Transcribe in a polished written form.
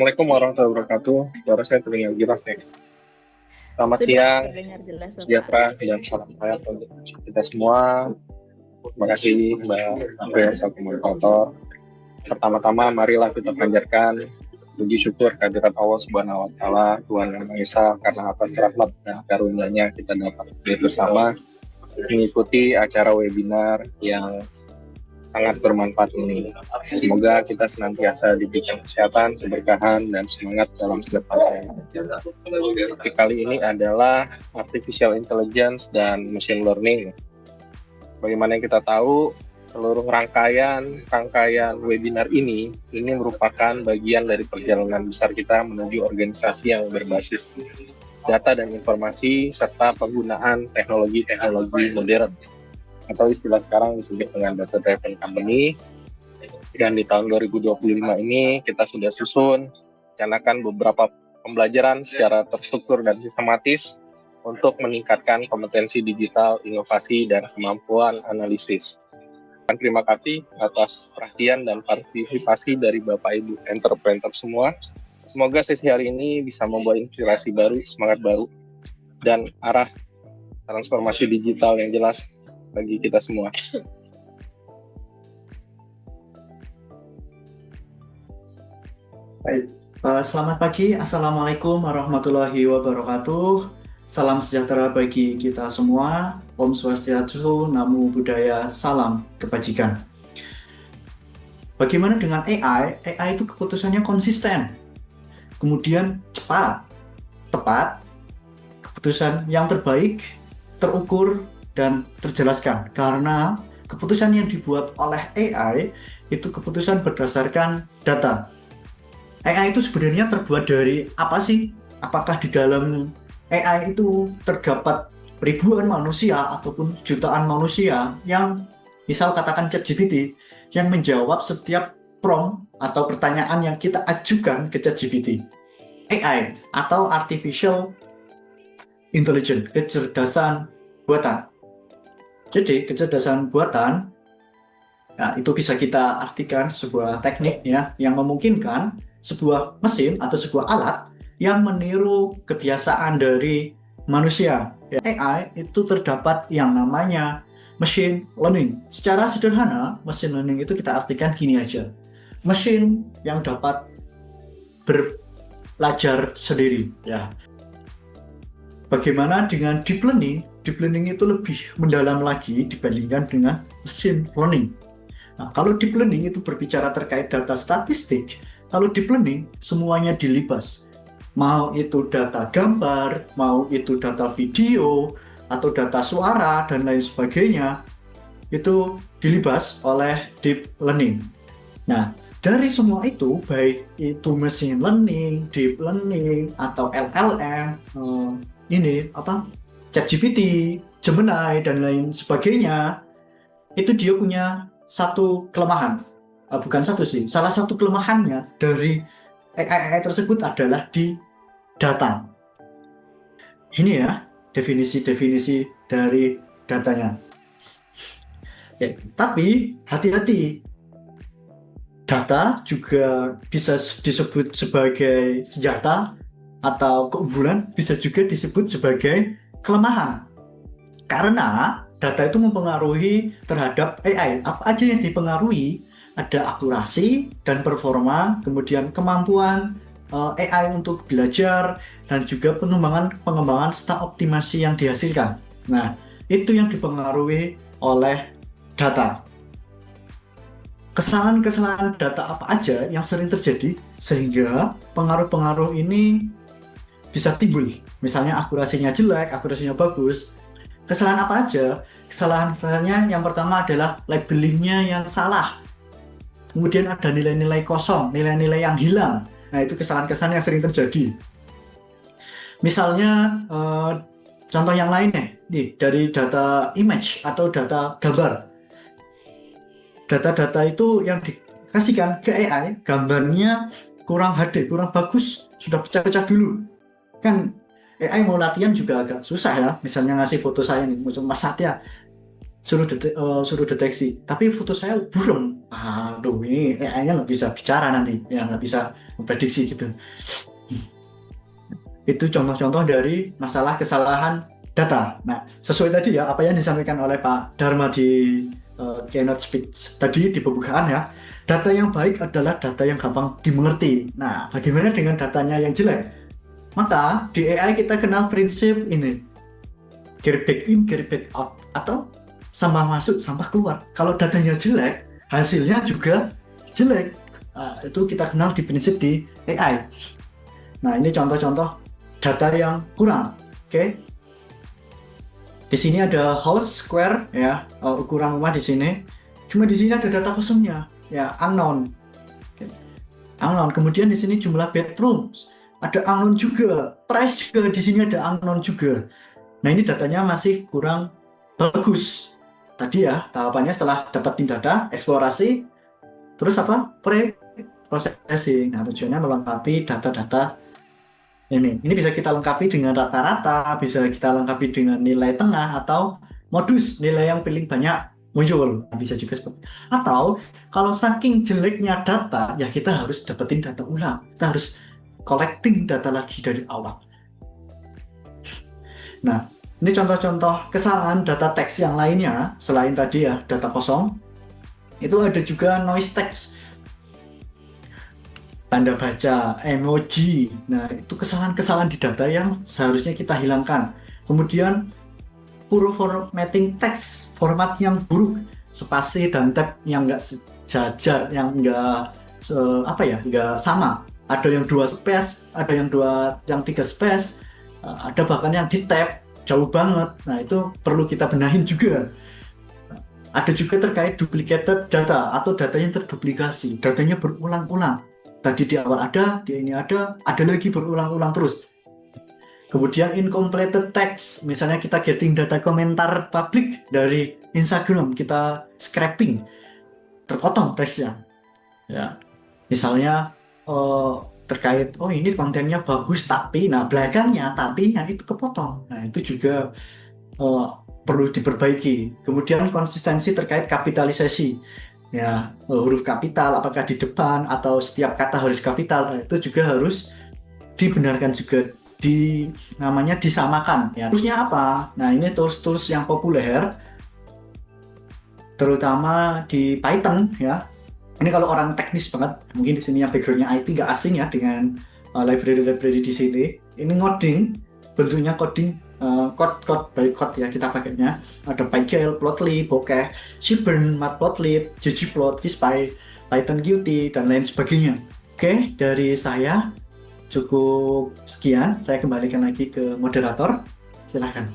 Assalamualaikum warahmatullahi wabarakatuh. Suara saya terdengar jelas nih. Selamat Sudah siang, terdengar jelas, Bapak. sejahtera, dan salam sehat untuk kita semua. Terima kasih Mbak April selaku moderator. Pertama-tama marilah kita panjatkan puji syukur kehadirat Allah Subhanahu wa taala, Tuhan Yang Maha Esa, karena atas rahmat dan karunia-Nya kita dapat bersama mengikuti acara webinar yang sangat bermanfaat ini. Semoga kita senantiasa diberikan kesehatan, keberkahan, dan semangat dalam setiap hal. Topik kali ini adalah Artificial Intelligence dan Machine Learning. Bagaimana yang kita tahu, seluruh rangkaian webinar ini merupakan bagian dari perjalanan besar kita menuju organisasi yang berbasis data dan informasi, serta penggunaan teknologi-teknologi modern, atau istilah sekarang disebut dengan data driven company. Dan di tahun 2025 ini kita sudah susun rencanakan beberapa pembelajaran secara terstruktur dan sistematis untuk meningkatkan kompetensi digital, inovasi, dan kemampuan analisis. Dan terima kasih atas perhatian dan partisipasi dari Bapak Ibu entrepreneur semua. Semoga sesi hari ini bisa membawa inspirasi baru, semangat baru, dan arah transformasi digital yang jelas bagi kita semua. Baik, selamat pagi. Assalamualaikum warahmatullahi wabarakatuh. Salam sejahtera bagi kita semua. Om Swastiastu, Namo Buddhaya, salam kebajikan. Bagaimana dengan AI? AI itu keputusannya konsisten, kemudian cepat, tepat, keputusan yang terbaik, terukur, dan terjelaskan, karena keputusan yang dibuat oleh AI itu keputusan berdasarkan data. AI itu sebenarnya terbuat dari apa sih? Apakah di dalam AI itu terdapat ribuan manusia ataupun jutaan manusia yang misal katakan ChatGPT yang menjawab setiap prompt atau pertanyaan yang kita ajukan ke ChatGPT? AI atau Artificial Intelligence, kecerdasan buatan. Jadi kecerdasan buatan, nah, itu bisa kita artikan sebuah teknik ya yang memungkinkan sebuah mesin atau sebuah alat yang meniru kebiasaan dari manusia. AI itu terdapat yang namanya machine learning. Secara sederhana, machine learning itu kita artikan gini aja. Mesin yang dapat belajar sendiri ya. Bagaimana dengan deep learning? Deep learning itu lebih mendalam lagi dibandingkan dengan machine learning. Nah, kalau deep learning itu berbicara terkait data statistik, kalau deep learning semuanya dilibas. Mau itu data gambar, mau itu data video, atau data suara, dan lain sebagainya, itu dilibas oleh deep learning. Nah, dari semua itu, baik itu machine learning, deep learning, atau LLM, ChatGPT, Gemini, dan lain sebagainya, itu dia punya satu kelemahan. Bukan satu sih, salah satu kelemahannya dari AI tersebut adalah di data. Ini ya, definisi-definisi dari datanya. Oke, tapi hati-hati, data juga bisa disebut sebagai senjata atau keunggulan, bisa juga disebut sebagai kelemahan, karena data itu mempengaruhi terhadap AI. Apa aja yang dipengaruhi? Ada akurasi dan performa, kemudian kemampuan AI untuk belajar, dan juga pengembangan serta optimasi yang dihasilkan. Nah, itu yang dipengaruhi oleh data. Kesalahan-kesalahan data apa aja yang sering terjadi sehingga pengaruh-pengaruh ini bisa timbul? Misalnya akurasinya jelek, akurasinya bagus. Kesalahan apa aja? Kesalahan-kesalahannya yang pertama adalah labelingnya yang salah. Kemudian ada nilai-nilai kosong, nilai-nilai yang hilang. Nah, itu kesalahan-kesalahan yang sering terjadi. Misalnya, contoh yang lainnya, nih, dari data image atau data gambar. Data-data itu yang dikasihkan ke AI, gambarnya kurang HD, kurang bagus, sudah pecah-pecah dulu. Kan AI mau latihan juga agak susah ya. Misalnya ngasih foto saya nih, macam Mas Satya, suruh deteksi, tapi foto saya buram. Aduh, ini AI-nya nggak bisa bicara nanti, ya nggak bisa memprediksi gitu. Itu contoh-contoh dari masalah kesalahan data. Nah, sesuai tadi ya apa yang disampaikan oleh Pak Dharma di keynote speech tadi di pembukaan ya. Data yang baik adalah data yang gampang dimengerti. Nah, bagaimana dengan datanya yang jelek? Maka di AI kita kenal prinsip ini, carry back in, carry back out, atau sampah masuk, sampah keluar. Kalau datanya jelek, hasilnya juga jelek. Nah, itu kita kenal di prinsip di AI. Nah, ini contoh-contoh data yang kurang. Oke. Di sini ada house square ya, ukuran rumah di sini. Cuma di sini ada data kosongnya, ya unknown. Oke. Unknown. Kemudian di sini jumlah bedrooms, ada unknown juga. Price juga di sini ada unknown juga. Nah, ini datanya masih kurang bagus. Tadi ya, tahapannya setelah dapatin data, eksplorasi, terus apa? Pre-processing. Nah, tujuannya melengkapi data-data ini. Ini bisa kita lengkapi dengan rata-rata, bisa kita lengkapi dengan nilai tengah, atau modus nilai yang paling banyak muncul. Bisa juga seperti itu. Atau kalau saking jeleknya data, ya kita harus dapetin data ulang. Kita harus collecting data lagi dari awal. Nah, ini contoh-contoh kesalahan data teks yang lainnya, selain tadi ya data kosong, itu ada juga noise text, tanda baca, emoji. Nah, itu kesalahan-kesalahan di data yang seharusnya kita hilangkan. Kemudian poor formatting text, format yang buruk, spasi dan tab yang nggak sejajar, yang nggak nggak sama. Ada yang 2 space, ada yang 3 space. Ada bahkan yang di tab jauh banget. Nah, itu perlu kita benahin juga. Ada juga terkait duplicated data atau data yang terduplikasi, datanya berulang-ulang. Tadi di awal ada, di ini ada lagi berulang-ulang terus. Kemudian incompleted text, misalnya kita getting data komentar publik dari Instagram, kita scraping, terpotong teksnya. Ya, misalnya terkait ini kontennya bagus tapi belakangnya tapinya itu kepotong. Nah, itu juga perlu diperbaiki. Kemudian konsistensi terkait kapitalisasi, ya, huruf kapital apakah di depan atau setiap kata harus kapital. Nah, itu juga harus dibenarkan juga, namanya disamakan ya. Toolsnya apa? Nah, ini tools yang populer terutama di Python ya. Ini kalau orang teknis banget, mungkin di sini yang backgroundnya IT nggak asing ya dengan library di sini. Ini ngoding, bentuknya coding, code by code ya kita pakainya. Ada Pygel, Plotly, Bokeh, Seaborn, Matplotlib, ggplot, PySpy, Python Qt, dan lain sebagainya. Oke, dari saya cukup sekian. Saya kembalikan lagi ke moderator. Silakan.